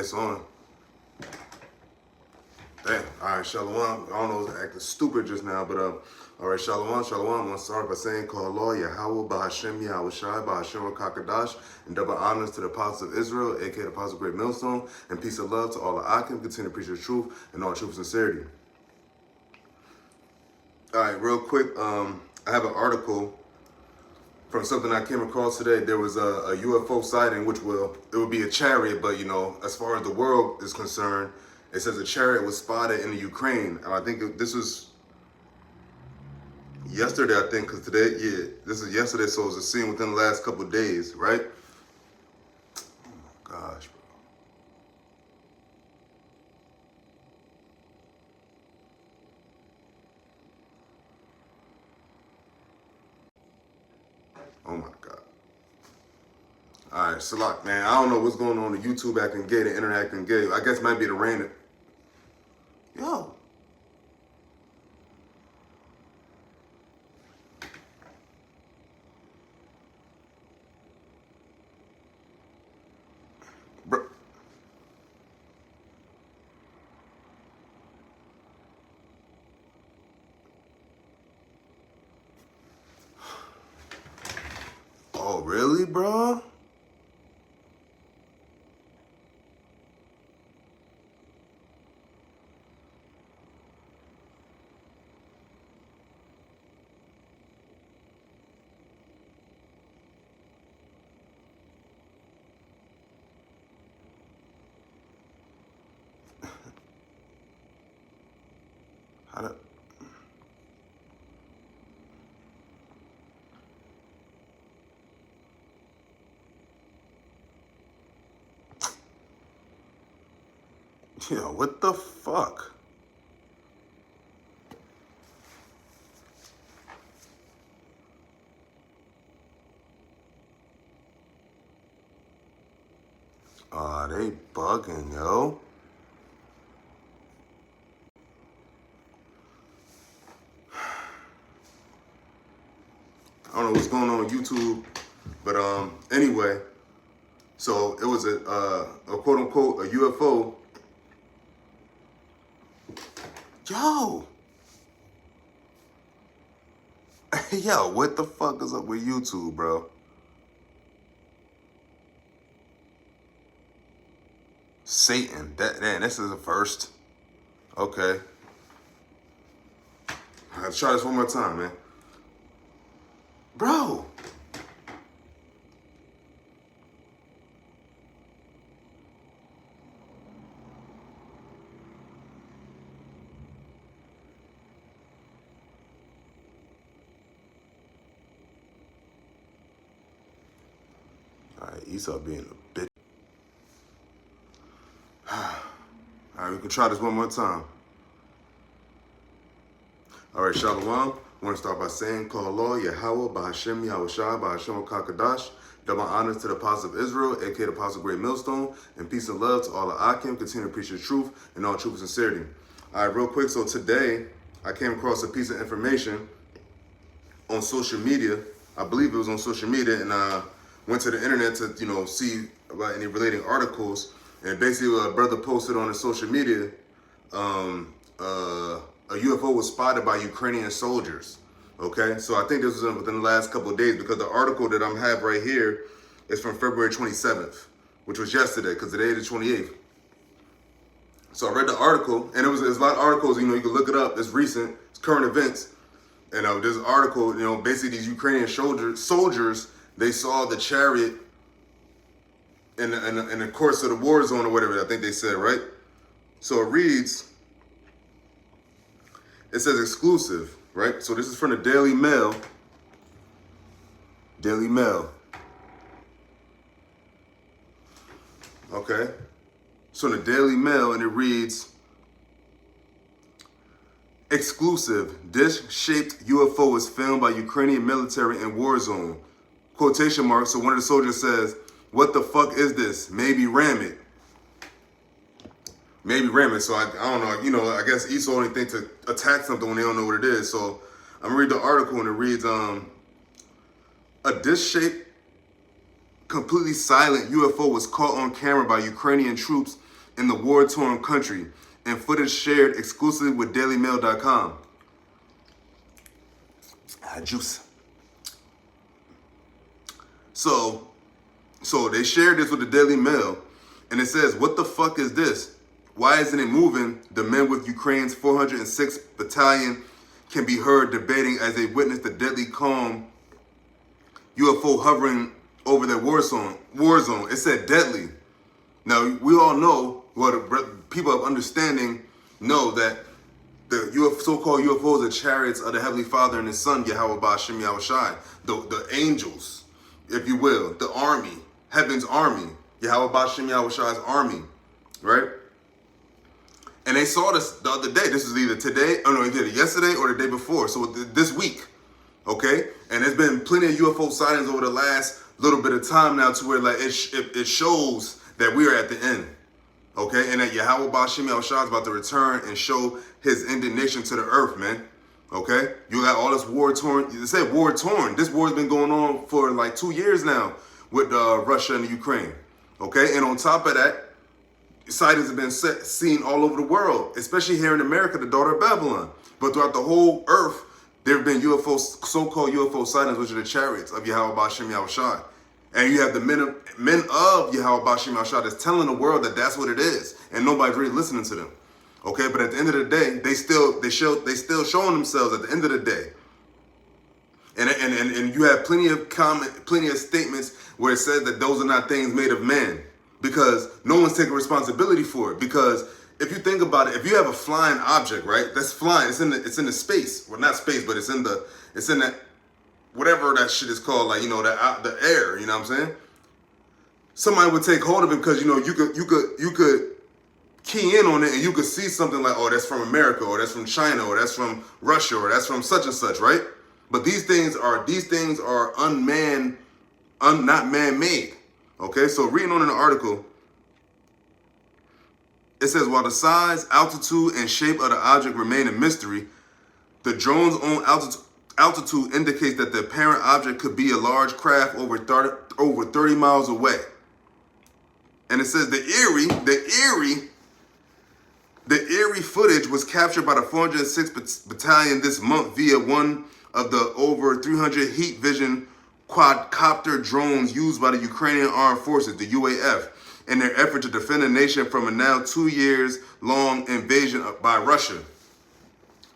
it's on. Damn. All right, Shalom. I don't know, I was acting stupid just now, but all right, Shalom, Shalom. I want to start by saying, call Allah, Yahawah Bahasham Yahawashi, Bahasham Yahawashi, and double honors to the apostles of Israel, aka the apostles of Great Millstone, and peace and love to all the Akim, continue to preach the truth and all truth and sincerity. All right, real quick, I have an article from something I came across today. There was a UFO sighting, which it would be a chariot, but as far as the world is concerned, it says a chariot was spotted in the Ukraine. And I think this was yesterday, because today, this is yesterday, so it was a scene within the last couple of days, right? Oh my gosh, bro. Oh my God. All right, Salak, man, I don't know what's going on. The YouTube acting gay, the internet acting gay. I guess it might be the rain. Yo. Bro. Oh, really, bro? How to... Yo, what the fuck? Aw, they bugging, yo. I don't know what's going on with YouTube, but anyway, so it was a quote unquote a UFO. Yo, yo, what the fuck is up with YouTube, bro? Satan, this is a first. Okay, let's try this one more time, man. Bro. All right, Esau being a bitch. All right, we can try this one more time. All right, Shalom. I want to start by saying, call Allah, Yahawah Bahasham Yahawashi, Bahasham Yahawashi, double honors to the apostles of Israel, aka the apostles of Great Millstone, and peace and love to all the Akim, continue to preach the truth and all truth and sincerity. All right, real quick, so today I came across a piece of information on social media. I believe it was on social media, and I went to the internet to, see about any relating articles, and basically a brother posted on his social media, a UFO was spotted by Ukrainian soldiers. Okay, so I think this was within the last couple of days, because the article that I have right here is from February 27th, which was yesterday, because today is the 28th. So I read the article, and there's a lot of articles, you can look it up. It's recent, it's current events. And this article, basically these Ukrainian soldiers, they saw the chariot in the course of the war zone or whatever, I think they said, right? So it reads, it says exclusive, right? So this is from the Daily Mail. Daily Mail. Okay. So in the Daily Mail, and it reads, exclusive, dish-shaped UFO is filmed by Ukrainian military in war zone. Quotation marks. So one of the soldiers says, what the fuck is this? Maybe ram it. Maybe ram it. So I don't know, I guess Esau only think to attack something when they don't know what it is. So I'm gonna read the article, and it reads, a dish-shaped, completely silent UFO was caught on camera by Ukrainian troops in the war-torn country, and footage shared exclusively with DailyMail.com. Juice. So they shared this with the Daily Mail, and it says, "What the fuck is this? Why isn't it moving?" The men with Ukraine's 406th Battalion can be heard debating as they witness the deadly calm UFO hovering over their war zone. It said deadly. Now, we all know, people of understanding know that the so-called UFOs are chariots of the Heavenly Father and His Son, Yahawah Bahasham Yahawashi, the angels, if you will, the army, heaven's army, Yahawah Bahasham Yahawashi's army, right? And they saw this the other day. This is either yesterday or the day before. So this week, okay? And there's been plenty of UFO sightings over the last little bit of time now, to where like it shows that we are at the end, okay? And that Yahawah Bahasham Yahawashi is about to return and show His indignation to the earth, man. Okay? You got all this war-torn. It said war-torn. This war's been going on for like 2 years now with Russia and Ukraine. Okay? And on top of that, sightings have been seen all over the world, especially here in America, the daughter of Babylon. But throughout the whole earth, there have been UFOs, so-called UFO sightings, which are the chariots of Yahawah Bahasham Yahawashi. And you have the men of Yahawah Bahasham Yahawashi that's telling the world that that's what it is, and nobody's really listening to them. Okay, but at the end of the day, they still showing themselves at the end of the day. And you have plenty of statements where it says that those are not things made of man, because no one's taking responsibility for it. Because if you think about it, if you have a flying object, right, that's flying, it's in the space, well, not space, but it's in that whatever that shit is called, like, the air, you know what I'm saying? Somebody would take hold of it, because you could key in on it and you could see something like, oh, that's from America, or that's from China, or that's from Russia, or that's from such and such, right? But these things are unmanned, not man-made. Okay, so reading on in the article, it says, while the size, altitude, and shape of the object remain a mystery, the drone's own altitude indicates that the apparent object could be a large craft over 30 miles away. And it says the eerie footage was captured by the 406th Battalion this month via one of the over 300 heat vision quadcopter drones used by the Ukrainian Armed Forces, the UAF, in their effort to defend the nation from a now 2 years long invasion by Russia.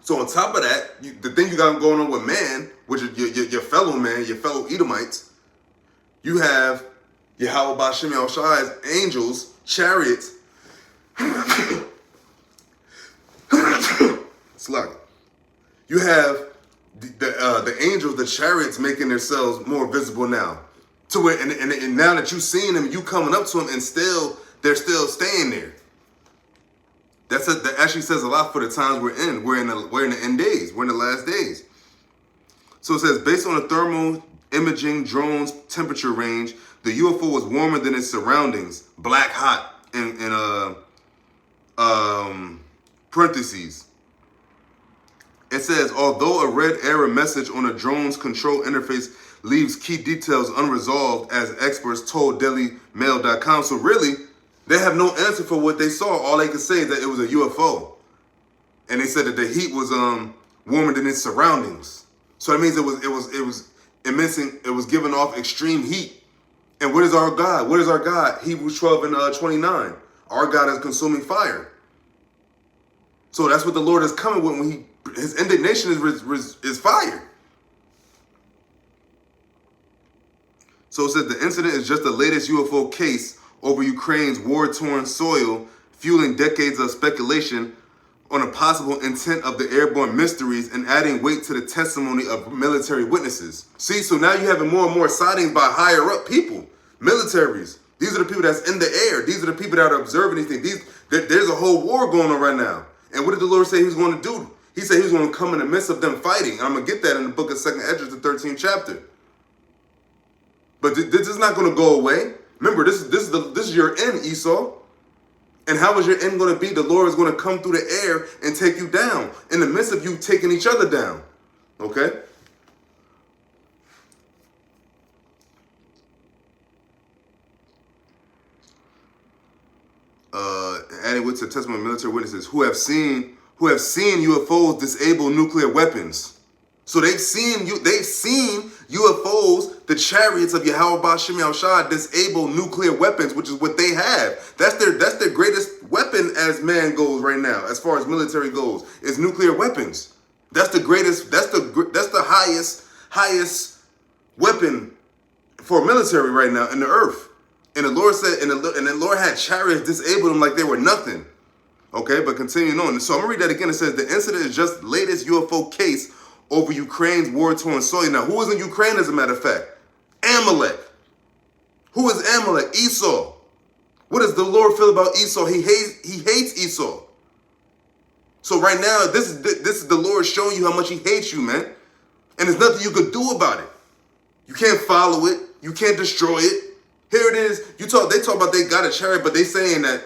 So on top of that, the thing you got going on with man, which is your fellow man, your fellow Edomites, you have Yahawah Bahasham Yahawashi's angels, chariots, you have the angels, the chariots, making themselves more visible now. To where, and now that you've seen them, you coming up to them, and they're still staying there. That actually says a lot for the times we're in. We're in the end days. We're in the last days. So it says, based on the thermal imaging drone's temperature range, the UFO was warmer than its surroundings, black hot, in parentheses. It says, although a red error message on a drone's control interface leaves key details unresolved, as experts told DailyMail.com. So really, they have no answer for what they saw. All they could say is that it was a UFO. And they said that the heat was warmer than its surroundings. So that means it was giving off extreme heat. And what is our God? What is our God? Hebrews 12 and 29. Our God is consuming fire. So that's what the Lord is coming with when His indignation is fire. So it says the incident is just the latest UFO case over Ukraine's war-torn soil, fueling decades of speculation on a possible intent of the airborne mysteries and adding weight to the testimony of military witnesses. See, so now you're having more and more sightings by higher up people, militaries. These are the people that's in the air. These are the people that are observing these things. There's a whole war going on right now. And what did the Lord say He was going to do? He said He was going to come in the midst of them fighting. And I'm going to get that in the book of 2nd Esdras, the 13th chapter. But this is not going to go away. Remember, this is your end, Esau. And how is your end going to be? The Lord is going to come through the air and take you down in the midst of you taking each other down. Okay? adding with the testimony of military witnesses who have seen UFOs disable nuclear weapons. So they've seen UFOs, the chariots of Yahawah Bahasham Yahawashi, disable nuclear weapons, which is what they have. That's their greatest weapon as man goes right now, as far as military goes, is nuclear weapons. That's the greatest. That's the highest weapon for military right now in the earth. And the Lord said, and the Lord had chariots disable them like they were nothing. Okay, but continuing on. So I'm gonna read that again. It says the incident is just latest UFO case over Ukraine's war-torn soil. Now, who is in Ukraine, as a matter of fact? Amalek. Who is Amalek? Esau. What does the Lord feel about Esau? He hates Esau. So right now, this is the Lord showing you how much he hates you, man. And there's nothing you could do about it. You can't follow it. You can't destroy it. Here it is. They talk about they got a chariot, but they saying they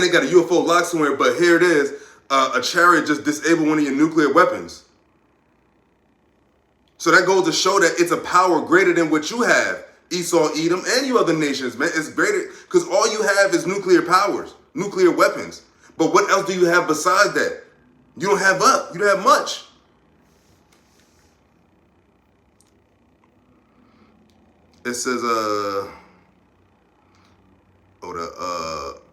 got a UFO lock somewhere, but here it is. A chariot just disabled one of your nuclear weapons. So that goes to show that it's a power greater than what you have, Esau, Edom, and you other nations, man. It's greater because all you have is nuclear powers, nuclear weapons. But what else do you have besides that? You don't have much. It says,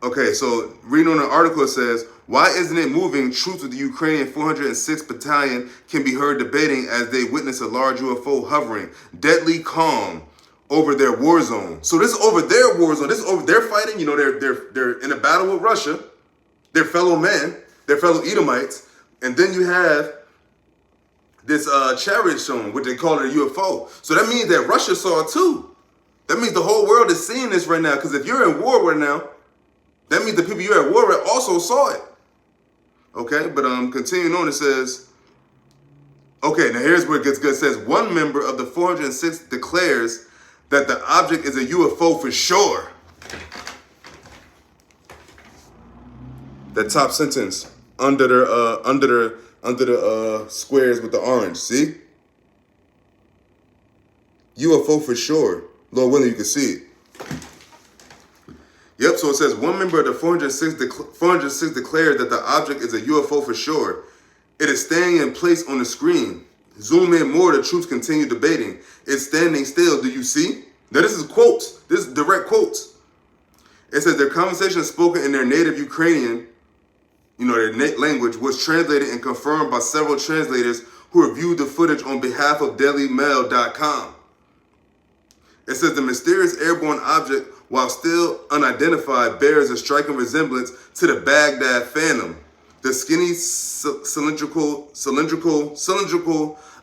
okay, so reading on the article, it says, why isn't it moving? Troops of the Ukrainian 406th Battalion can be heard debating as they witness a large UFO hovering, deadly calm over their war zone. So this is over their war zone. This is over their fighting. You know, they're in a battle with Russia, their fellow men, their fellow Edomites, and then you have this chariot showing, what they call it a UFO. So that means that Russia saw it too. That means the whole world is seeing this right now. Because if you're in war right now, that means the people you're at war with also saw it. Okay, but continuing on, it says, okay, now here's where it gets good. It says, one member of the 406th declares that the object is a UFO for sure. That top sentence under the squares with the orange, see? UFO for sure. Lord willing, you can see it. Yep, so it says one member of the 406 declared that the object is a UFO for sure. It is staying in place on the screen. Zoom in more, the troops continue debating. It's standing still, do you see? Now this is quotes, this is direct quotes. It says their conversation is spoken in their native Ukrainian, their language, was translated and confirmed by several translators who reviewed the footage on behalf of DailyMail.com. It says the mysterious airborne object, while still unidentified, bears a striking resemblance to the Baghdad Phantom, the skinny cylindrical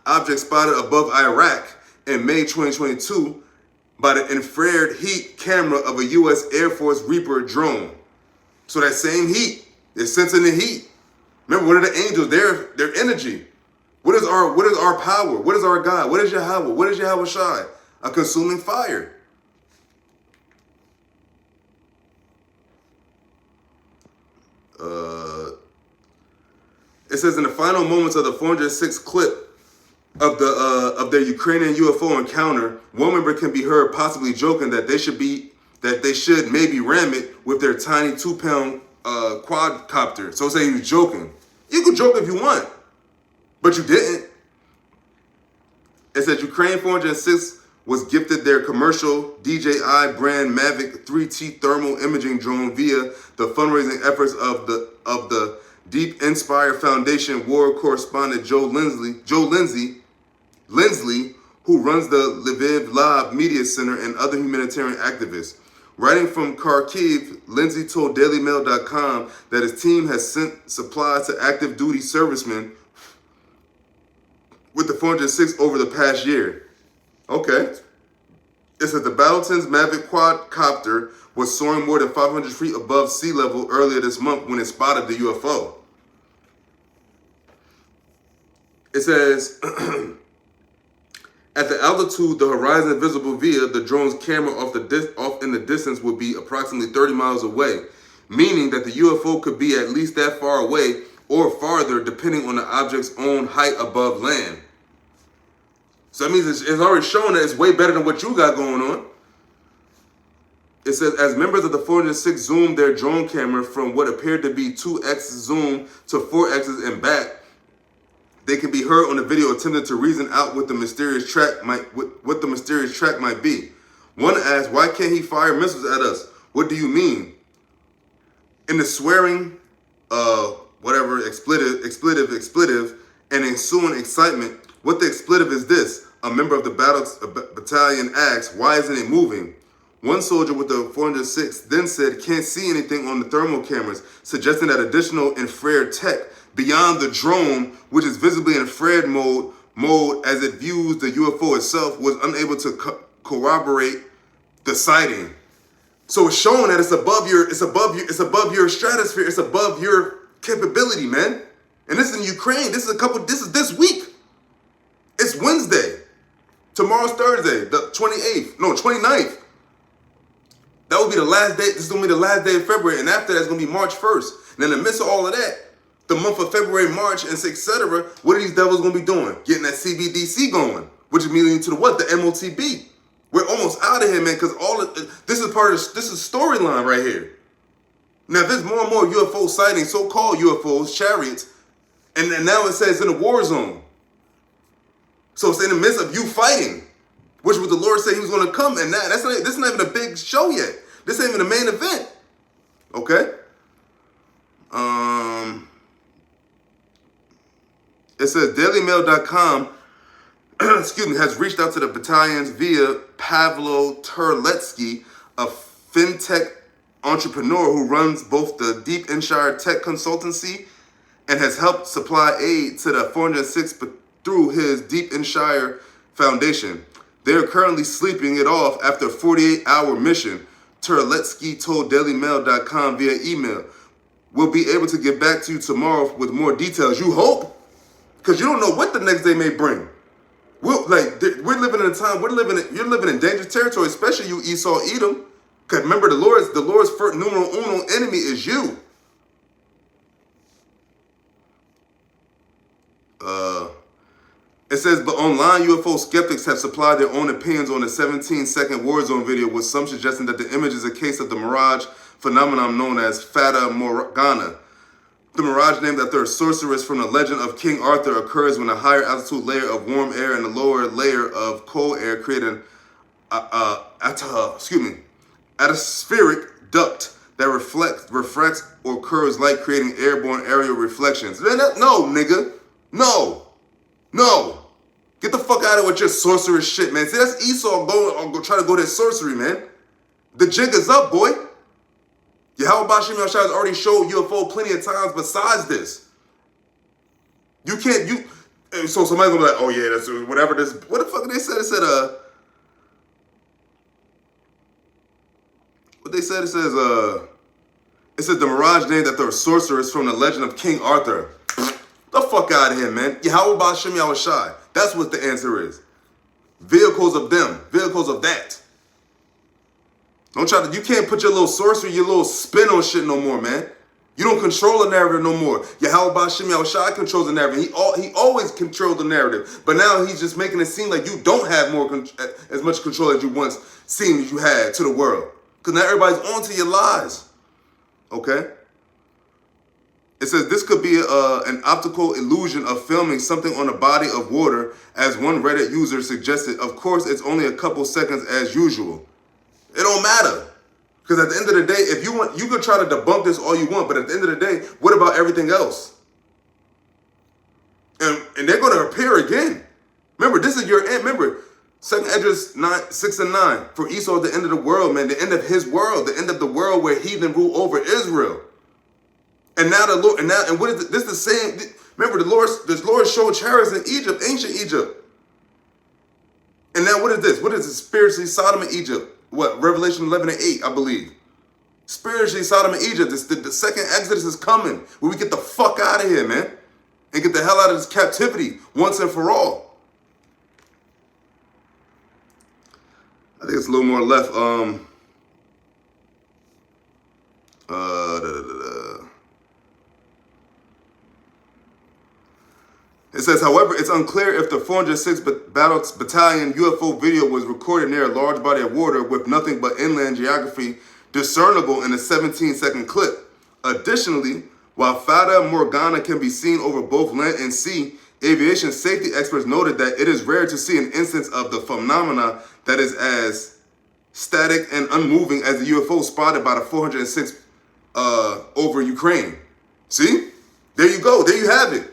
object spotted above Iraq in May 2022 by the infrared heat camera of a U.S. Air Force Reaper drone. So that same heat, they're sensing the heat. Remember, what are the angels? Their energy. What is our power? What is our God? What is Yahawah? What is Yahawashi? A consuming fire. It says in the final moments of the 406th clip of their Ukrainian UFO encounter, one member can be heard possibly joking that they should maybe ram it with their tiny 2-pound quadcopter. So say he was joking. You could joke if you want, but you didn't. It says Ukraine 406 was gifted their commercial DJI brand Mavic 3T thermal imaging drone via the fundraising efforts of the Deep Inspire Foundation war correspondent Joe Lindsley, who runs the Lviv Lab Media Center, and other humanitarian activists. Writing from Kharkiv, Lindsay told DailyMail.com that his team has sent supplies to active duty servicemen with the 406 over the past year. Okay. It says the Battleton's Mavic quadcopter was soaring more than 500 feet above sea level earlier this month when it spotted the UFO. It says, at the altitude, the horizon visible via the drone's camera off in the distance would be approximately 30 miles away, meaning that the UFO could be at least that far away or farther depending on the object's own height above land. So that means it's already shown that it's way better than what you got going on. It says, as members of the 406 zoomed their drone camera from what appeared to be 2x zoom to 4x's and back, they can be heard on the video attempting to reason out what the mysterious track might be. One asked, why can't he fire missiles at us? What do you mean? In the swearing, expletive, and ensuing excitement, what the expletive is this? A member of the battalion asked, why isn't it moving? One soldier with the 406 then said, can't see anything on the thermal cameras, suggesting that additional infrared tech beyond the drone, which is visibly infrared mode as it views the UFO itself, was unable to corroborate the sighting. So it's showing that it's above your stratosphere, it's above your capability, man. And this is in Ukraine. This is this week. It's Wednesday. Tomorrow's Thursday, the 29th. That will be the last day. This is going to be the last day of February. And after that, it's going to be March 1st. And in the midst of all of that, the month of February, March, and etc., what are these devils going to be doing? Getting that CBDC going, which is leading to the what? The MOTB. We're almost out of here, man, because this is storyline right here. Now, there's more and more UFO sightings, so-called UFOs, chariots, and now it says in a war zone. So it's in the midst of you fighting, which what the Lord said he was going to come, and this is not even a big show yet. This ain't even the main event. Okay? It says DailyMail.com has reached out to the battalions via Pavlo Terletsky, a fintech entrepreneur who runs both the Deep Inshire Tech Consultancy and has helped supply aid to the 406 through his Deep Inshire Foundation. They are currently sleeping it off after a 48-hour mission, Terletsky told DailyMail.com via email. We'll be able to get back to you tomorrow with more details. You hope? Because you don't know what the next day may bring. We're living in a time, you're living in dangerous territory, especially you Esau Edom. Because remember, the Lord's first numero uno enemy is you. It says, but online UFO skeptics have supplied their own opinions on the 17-second Warzone video, with some suggesting that the image is a case of the mirage phenomenon known as Fata Morgana. The mirage, named after a sorceress from the legend of King Arthur, occurs when a higher altitude layer of warm air and a lower layer of cold air create an atmospheric duct that refracts or curves light, creating airborne aerial reflections. No, nigga. No. Get the fuck out of with your sorceress shit, man. See, that's Esau going try to go to sorcery, man. The jig is up, boy. Yahawah Bahasham Yahawashi has already showed UFO plenty of times besides this. So somebody's gonna be like, oh yeah, that's whatever this, what the fuck they said? It said, it says the mirage named after a sorceress from the legend of King Arthur. The fuck out of here, man. Yahawah Bahasham Yahawashi. That's what the answer is. Vehicles of that. You can't put your little sorcery, your little spin on shit no more, man. You don't control the narrative no more. Yahawah Bahasham Yahawashi controls the narrative. He always controlled the narrative. But now he's just making it seem like you don't have as much control as you once seemed you had to the world. Because now everybody's on to your lies. Okay? It says this could be an optical illusion of filming something on a body of water, as one Reddit user suggested. Of course, it's only a couple seconds as usual. It don't matter. Because at the end of the day, if you want, you can try to debunk this all you want, but at the end of the day, what about everything else? And they're going to appear again. Remember, this is your end. Remember, 2nd Esdras 6 and 9. For Esau, the end of the world, man. The end of his world. The end of the world where heathen rule over Israel. And now the Lord, and what is this the same? Remember, the Lord showed chariots in Egypt, ancient Egypt. And now what is this? What is it? Spiritually Sodom and Egypt. What? Revelation 11 and 8, I believe. Spiritually Sodom and Egypt. The second Exodus is coming, where we get the fuck out of here, man. And get the hell out of this captivity once and for all. I think it's a little more left. It says, however, it's unclear if the 406 Battalion UFO video was recorded near a large body of water with nothing but inland geography discernible in a 17-second clip. Additionally, while Fata Morgana can be seen over both land and sea, aviation safety experts noted that it is rare to see an instance of the phenomena that is as static and unmoving as the UFO spotted by the 406 over Ukraine. See? There you go. There you have it.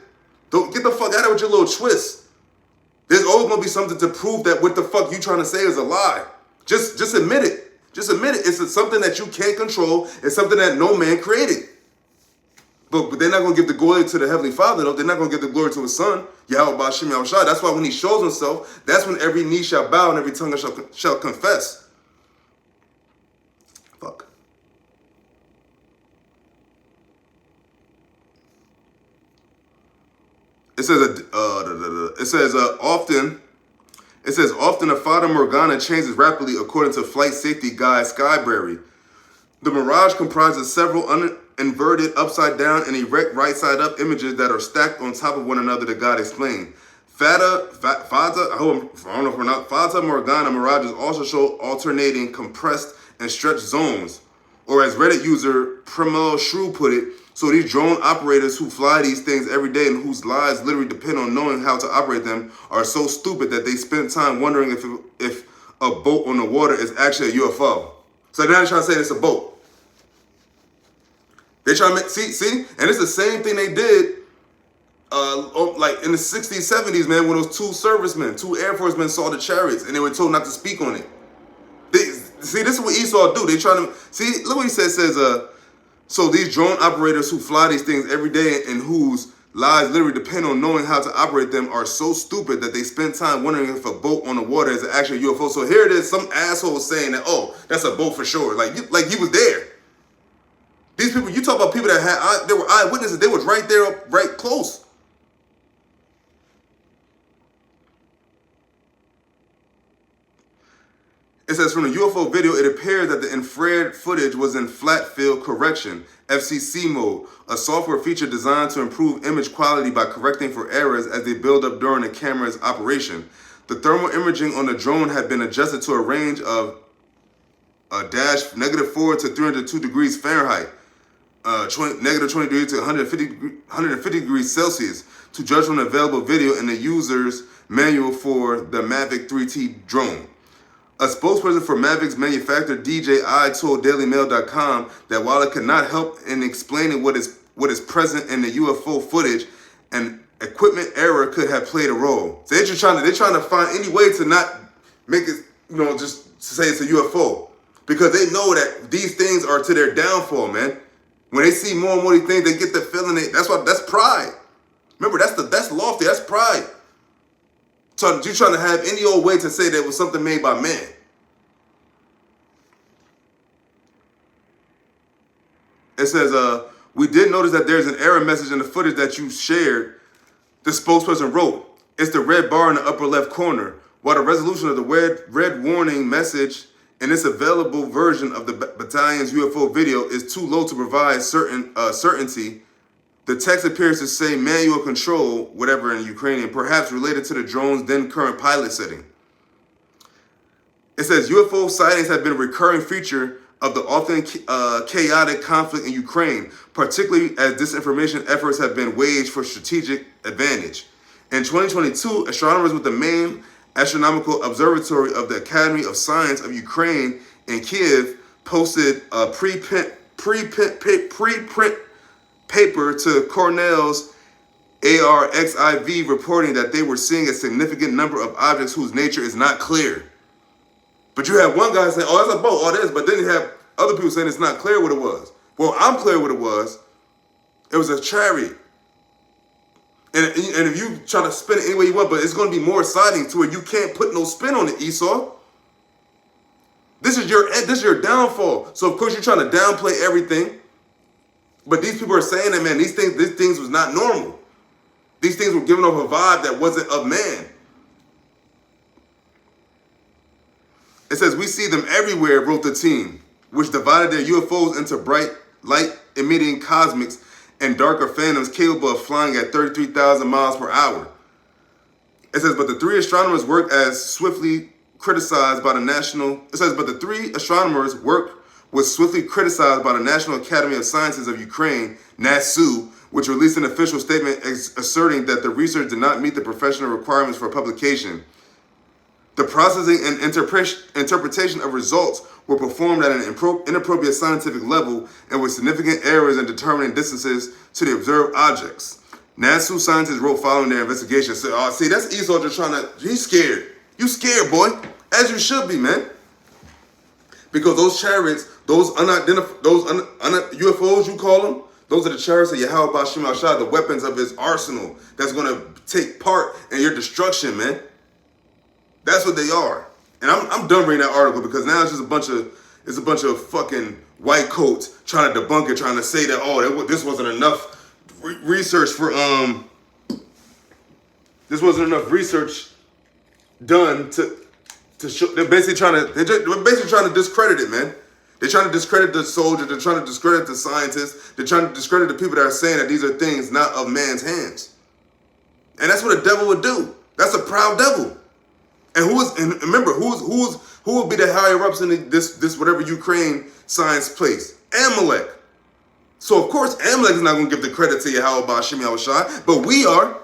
Don't get the fuck out of it with your little twist. There's always going to be something to prove that what the fuck you trying to say is a lie. Just admit it. Just admit it. It's something that you can't control. It's something that no man created. But they're not going to give the glory to the Heavenly Father, though. They're not going to give the glory to His Son, Yahawah Bahasham Yahawashi. That's why when He shows Himself, that's when every knee shall bow and every tongue shall confess. Fuck. It says often a Fata Morgana changes rapidly according to flight safety guide Skyberry. The mirage comprises several inverted, upside down, and erect right side up images that are stacked on top of one another, the guide explained. Fata Morgana mirages also show alternating compressed and stretched zones, or as Reddit user Primel Shrew put it, so these drone operators who fly these things every day and whose lives literally depend on knowing how to operate them are so stupid that they spend time wondering if a boat on the water is actually a UFO. So now they're trying to say it's a boat. They trying to see, and it's the same thing they did, like in the 60s, 70s, man, when those two Air Force men saw the chariots and they were told not to speak on it. See, this is what Esau do. They trying to see. Look what he says. So these drone operators who fly these things every day and whose lives literally depend on knowing how to operate them are so stupid that they spend time wondering if a boat on the water is actually a UFO. So here it is, some asshole saying that, oh, that's a boat for sure. Like you was there. These people, you talk about people that they were eyewitnesses. They was right there, right close. It says from the UFO video, it appears that the infrared footage was in flat field correction, FCC mode, a software feature designed to improve image quality by correcting for errors as they build up during the camera's operation. The thermal imaging on the drone had been adjusted to a range of -4 to 302 degrees Fahrenheit, -20 degrees to 150 degrees Celsius, to judge from the available video in the user's manual for the Mavic 3T drone. A spokesperson for Mavic's manufacturer DJI told DailyMail.com that while it could not help in explaining what is present in the UFO footage, an equipment error could have played a role. So they're trying to find any way to not make it, just say it's a UFO, because they know that these things are to their downfall, man. When they see more and more of these things, they get the feeling that's pride. Remember, that's lofty, that's pride. So you're trying to have any old way to say that it was something made by man. It says, we did notice that there's an error message in the footage that you shared. The spokesperson wrote, it's the red bar in the upper left corner. While the resolution of the red warning message in this available version of the battalion's UFO video is too low to provide certainty, the text appears to say manual control, whatever in Ukrainian, perhaps related to the drone's then current pilot setting. It says UFO sightings have been a recurring feature of the often chaotic conflict in Ukraine, particularly as disinformation efforts have been waged for strategic advantage. In 2022, astronomers with the main astronomical observatory of the Academy of Science of Ukraine in Kiev posted a preprint paper to Cornell's ARXIV reporting that they were seeing a significant number of objects whose nature is not clear. But you have one guy saying, oh, that's a boat, oh, this, but then you have other people saying it's not clear what it was. Well, I'm clear what it was. It was a chariot. And if you try to spin it any way you want, but it's going to be more exciting to where you can't put no spin on it, Esau. This is your downfall. So of course you're trying to downplay everything. But these people are saying that, man, these things was not normal. These things were giving off a vibe that wasn't of man. It says, we see them everywhere, wrote the team, which divided their UFOs into bright, light-emitting cosmics and darker phantoms capable of flying at 33,000 miles per hour. It says, but the three astronomers worked as swiftly criticized by the National. It says, but the three astronomers worked was swiftly criticized by the National Academy of Sciences of Ukraine, NASU, which released an official statement asserting that the research did not meet the professional requirements for publication. The processing and interpretation of results were performed at an inappropriate scientific level and with significant errors in determining distances to the observed objects. NASU scientists wrote following their investigation. So, see, that's Esau just trying to, he's scared. You scared, boy. As you should be, man. Because those chariots, those UFOs, you call them, those are the chariots of Yahawah Bahasham Yahawashi, the weapons of his arsenal that's going to take part in your destruction, man. That's what they are. And I'm done reading that article because now it's just a bunch of fucking white coats trying to debunk it, trying to say that, oh, this wasn't enough research for, this wasn't enough research done to show. They're basically trying to discredit it, man. They're trying to discredit the soldiers. They're trying to discredit the scientists. They're trying to discredit the people that are saying that these are things not of man's hands. And that's what a devil would do. That's a proud devil. And remember, who will be the higher ups in this whatever Ukraine science place? Amalek. So of course Amalek is not going to give the credit to Yahawah Bahasham Yahawashi, but we are.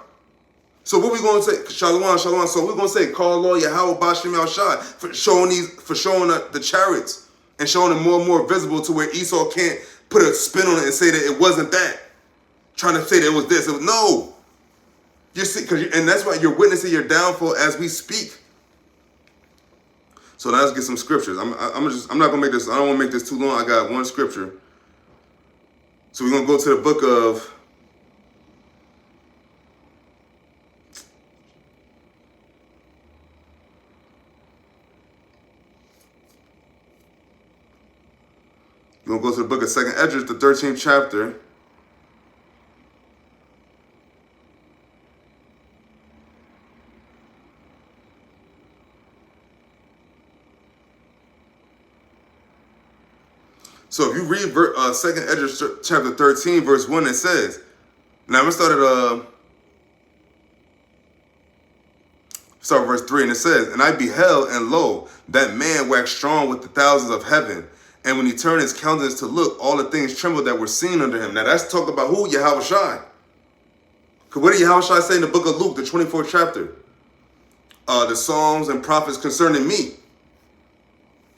So what we going to say? Shalom, shalom. So we're going to say, call Lord Yahawah Bahasham Yahawashi for showing the chariots and showing them more and more visible to where Esau can't put a spin on it and say that it wasn't that. Trying to say that it was this. It was, no. You see, and that's why you're witnessing your downfall as we speak. So now let's get some scriptures. I'm not gonna make this. I don't want to make this too long. I got one scripture. So we're gonna go to the book of. We're gonna go to the book of 2nd Esdras, the 13th chapter. So if you read 2nd Esdras chapter 13, verse 1, it says, now I'm going to start at verse 3, and it says, and I beheld, and lo, that man waxed strong with the thousands of heaven, and when he turned his countenance to look, all the things trembled that were seen under him. Now that's talking about who? Yahawashi. Because what did Yahawashi say in the book of Luke, the 24th chapter? The Psalms and prophets concerning me.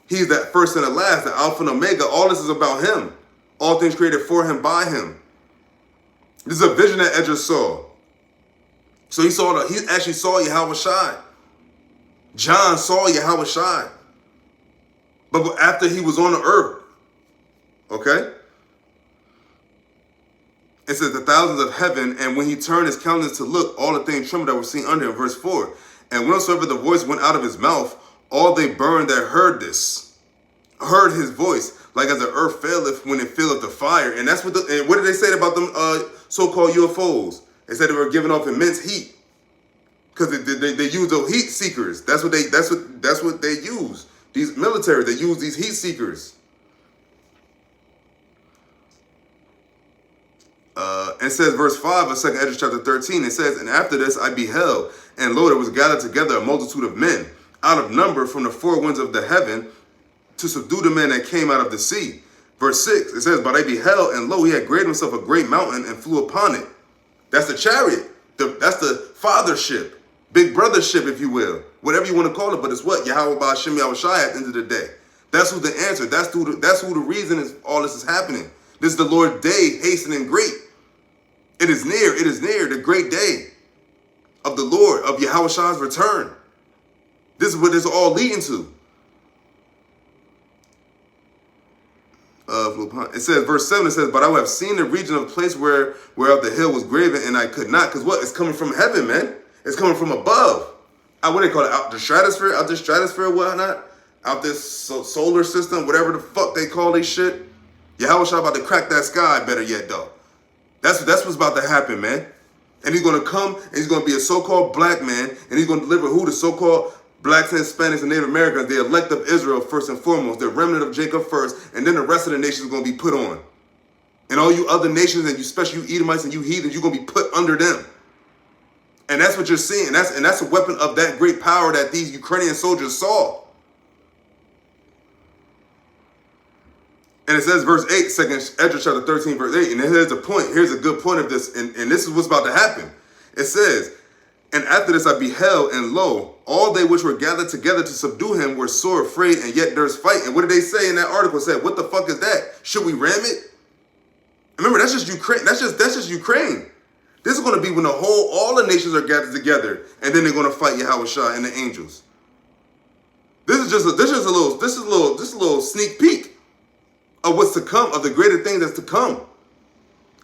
He's that first and the last, the Alpha and Omega. All this is about him. All things created for him, by him. This is a vision that Esdras saw. So he actually saw Yahawashi. John saw Yahawashi. But after he was on the earth, okay? It says the thousands of heaven, and when he turned his countenance to look, all the things trembled that were seen under him. Verse 4. And whensoever the voice went out of his mouth, all they burned that heard his voice, like as the earth faileth when it filleth the fire. And that's what and what did they say about them so-called UFOs? They said they were giving off immense heat. Because they use those heat seekers. That's what they use. These military, they use these heat seekers. And it says verse 5 of 2nd Esdras chapter 13, it says, and after this I beheld, and lo, there was gathered together a multitude of men, out of number from the four winds of the heaven, to subdue the men that came out of the sea. Verse 6, it says, but I beheld, and lo, he had created himself a great mountain and flew upon it. That's the chariot. That's the fathership, big brothership, if you will. Whatever you want to call it, but it's what? Yahawah Bahasham Yahawashi at the end of the day. That's who the answer. That's who the reason is all this is happening. This is the Lord's day, hastening great. It is near, the great day of the Lord, of Yahawashi's return. This is what it's all leading to. It says, verse 7, it says, but I have seen the region of the place whereof the hill was graven, and I could not. Because what? It's coming from heaven, man. It's coming from above. What do they call it? Out this stratosphere, whatnot? Out this solar system, whatever the fuck they call this shit. Yahawashi about to crack that sky, better yet, though. That's what's about to happen, man. And he's going to come, and he's going to be a so-called black man, and he's going to deliver who? The so-called blacks and Hispanics and Native Americans, the elect of Israel first and foremost, the remnant of Jacob first, and then the rest of the nations are going to be put on. And all you other nations, and especially you Edomites and you heathens, you're going to be put under them. And that's what you're seeing. And that's a weapon of that great power that these Ukrainian soldiers saw. And it says, verse 8, 2 Ezra chapter 13, verse 8. And here's a point. Here's a good point of this. And this is what's about to happen. It says, and after this I beheld, and lo, all they which were gathered together to subdue him were sore afraid, and yet durst fight. And what did they say in that article? It said, what the fuck is that? Should we ram it? Remember, that's just Ukraine. That's just Ukraine. This is going to be when all the nations are gathered together, and then they're going to fight Yahawah and the angels. This is a little sneak peek of what's to come, of the greater thing that's to come.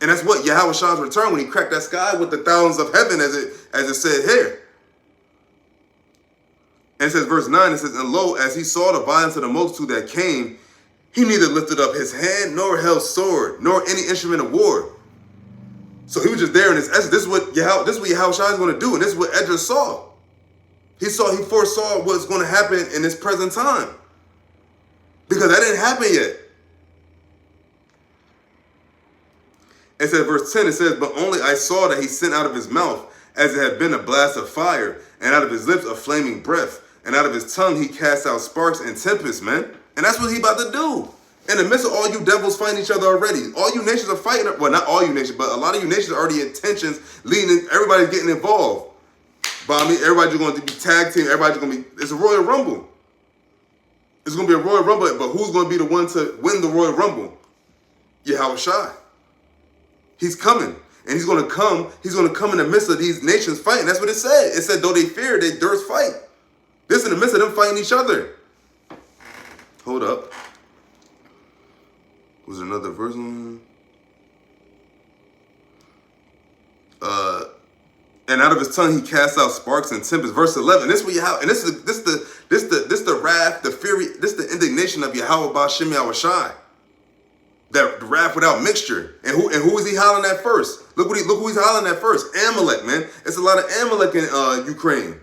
And that's what Yahawah's return, when he cracked that sky with the thousands of heaven, as it said here. And it says, verse 9, it says, and lo, as he saw the violence of the multitude that came, he neither lifted up his hand, nor held sword, nor any instrument of war. So he was just there in his essence. This is what Yahawah is going to do, and this is what Ezra saw. He foresaw what's going to happen in this present time. Because that didn't happen yet. It says, verse 10, it says, but only I saw that he sent out of his mouth as it had been a blast of fire, and out of his lips a flaming breath, and out of his tongue he cast out sparks and tempests, man. And that's what he about to do. In the midst of all you devils fighting each other already. All you nations are fighting. Well, not all you nations, but a lot of you nations are already in tensions, leading. Everybody's getting involved. But I mean, everybody's going to be tag team. Everybody's going to be, it's a Royal Rumble. It's going to be a Royal Rumble, but who's going to be the one to win the Royal Rumble? Yahawah. He's coming, and he's going to come in the midst of these nations fighting. That's what it said. It said, though they fear, they durst fight. This in the midst of them fighting each other. Hold up. Was there another verse on? And out of his tongue he cast out sparks and tempests. Verse 11. This is what Yahawah, and this the wrath, the fury, this is the indignation of Yahawah Bahasham Yahawashi. That wrath without mixture. And who is he hollering at first? Look who he's hollering at first. Amalek, man. It's a lot of Amalek in Ukraine.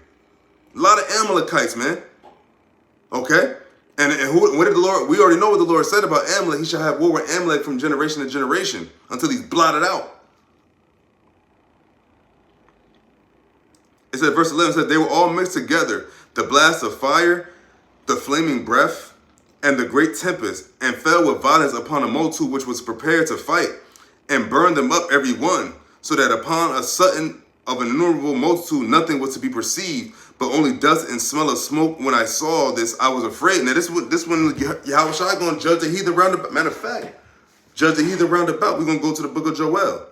A lot of Amalekites, man. Okay? And what did the Lord, we already know what the Lord said about Amalek. He shall have war with Amalek from generation to generation until he's blotted out. It said, verse 11 said, they were all mixed together, the blast of fire, the flaming breath, and the great tempest, and fell with violence upon a multitude which was prepared to fight, and burned them up every one, so that upon a sudden of an innumerable multitude nothing was to be perceived, but only dust and smell of smoke. When I saw this, I was afraid. Now this one, Yahawah going to judge the heathen round about. Matter of fact, judge the heathen round about. We're going to go to the book of Joel.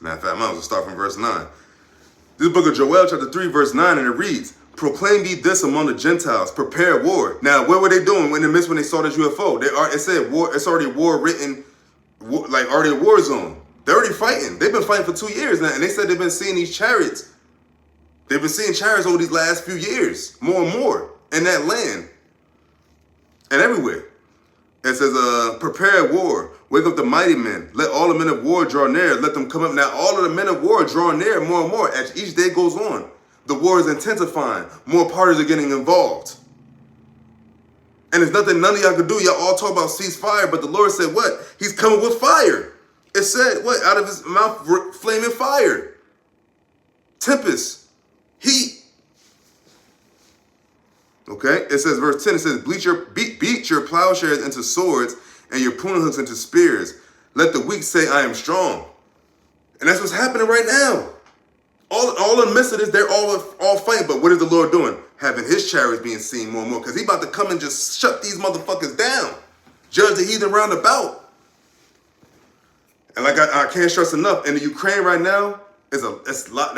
Matter of fact, I might as well start from verse 9. This book of Joel, chapter 3, verse 9, and it reads, proclaim ye this among the Gentiles, prepare war. Now, what were they doing in the midst when they saw this UFO? It said war, it's already war written, like already a war zone. They're already fighting. They've been fighting for 2 years now, and they said they've been seeing these chariots. They've been seeing chariots over these last few years, more and more, in that land and everywhere. It says, prepare war. Wake up the mighty men. Let all the men of war draw near. Let them come up. Now, all of the men of war draw near more and more. As each day goes on, the war is intensifying. More parties are getting involved. And there's nothing none of y'all could do. Y'all all talk about ceasefire, but the Lord said what? He's coming with fire. It said what? Out of his mouth, flaming fire. Tempest. Heat. Okay? It says, verse 10, it says, beat your plowshares into swords and your pruning hooks into spears. Let the weak say, I am strong. And that's what's happening right now. All in the midst of this, they're all fighting. But what is the Lord doing? Having his chariots being seen more and more. Because he's about to come and just shut these motherfuckers down. Judge the heathen round about. And like I can't stress enough, in the Ukraine right now, that's a lot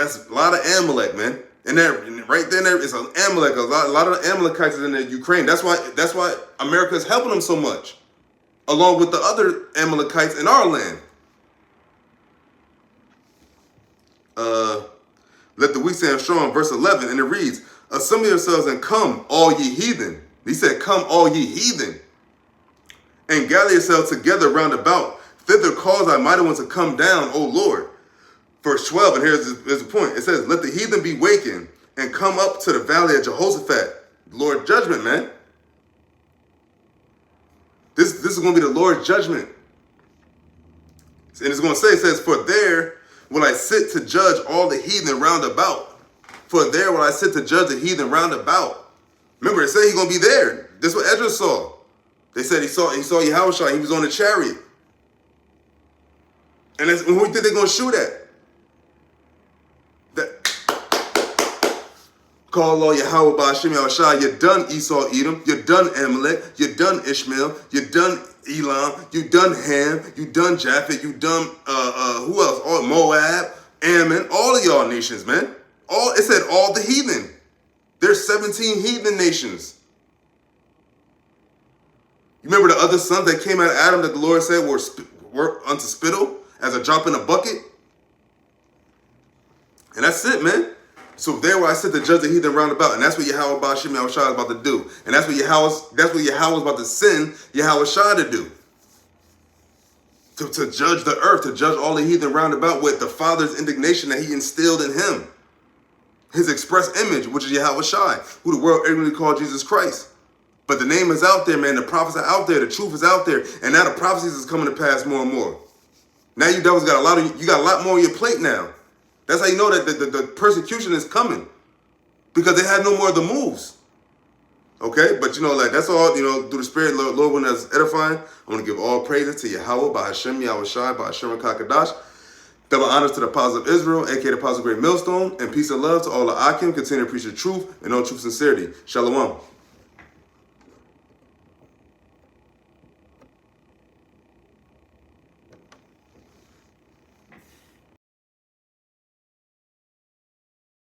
of Amalek, man. And that right there is an Amalek. A lot of the Amalekites is in the Ukraine. That's why America is helping them so much, along with the other Amalekites in our land. Let the weak say I'm strong, verse 11, and it reads, assemble yourselves and come, all ye heathen. He said, come, all ye heathen, and gather yourselves together round about. thither cause thy mighty ones to come down, O Lord. Verse 12, and here's the point. It says, let the heathen be wakened and come up to the valley of Jehoshaphat. Lord judgment, man. This is going to be the Lord's judgment. And it's going to say, it says, for there will I sit to judge all the heathen round about. For there will I sit to judge the heathen round about. Remember, it said he's going to be there. This is what Ezra saw. They said he saw Yahawashi. He was on the chariot. And who do you think they're going to shoot at? Call all Yahawah Bahasham Yahawashi. You're done Esau, Edom. You're done Amalek. You're done Ishmael. You're done Elam. You done Ham. You done Japheth. You done who else? All Moab, Ammon. All of y'all nations, man. It said all the heathen. There's 17 heathen nations. You remember the other sons that came out of Adam that the Lord said were unto spittle as a drop in a bucket? And that's it, man. So there where I sit to judge the heathen round about, and that's what Yahawah Bahasham Yahawashi is about to do. And that's what Yahawah's about to send Yahawashi to do. To judge the earth, to judge all the heathen round about with the Father's indignation that he instilled in him. His express image, which is Yahawashi, who the world ignorantly called Jesus Christ. But the name is out there, man. The prophets are out there. The truth is out there. And now the prophecies is coming to pass more and more. Now you devils got a lot more on your plate now. That's how you know that the persecution is coming. Because they have no more of the moves. Okay? But that's all, through the Spirit, Lord, when that's edifying, I want to give all praises to Yahawah Bahasham Yahawashi, Bahasham Kakadash. Double honors to the apostles of Israel, aka the apostles of Great Millstone, and peace and love to all the Akim. Continue to preach the truth and all true sincerity. Shalom.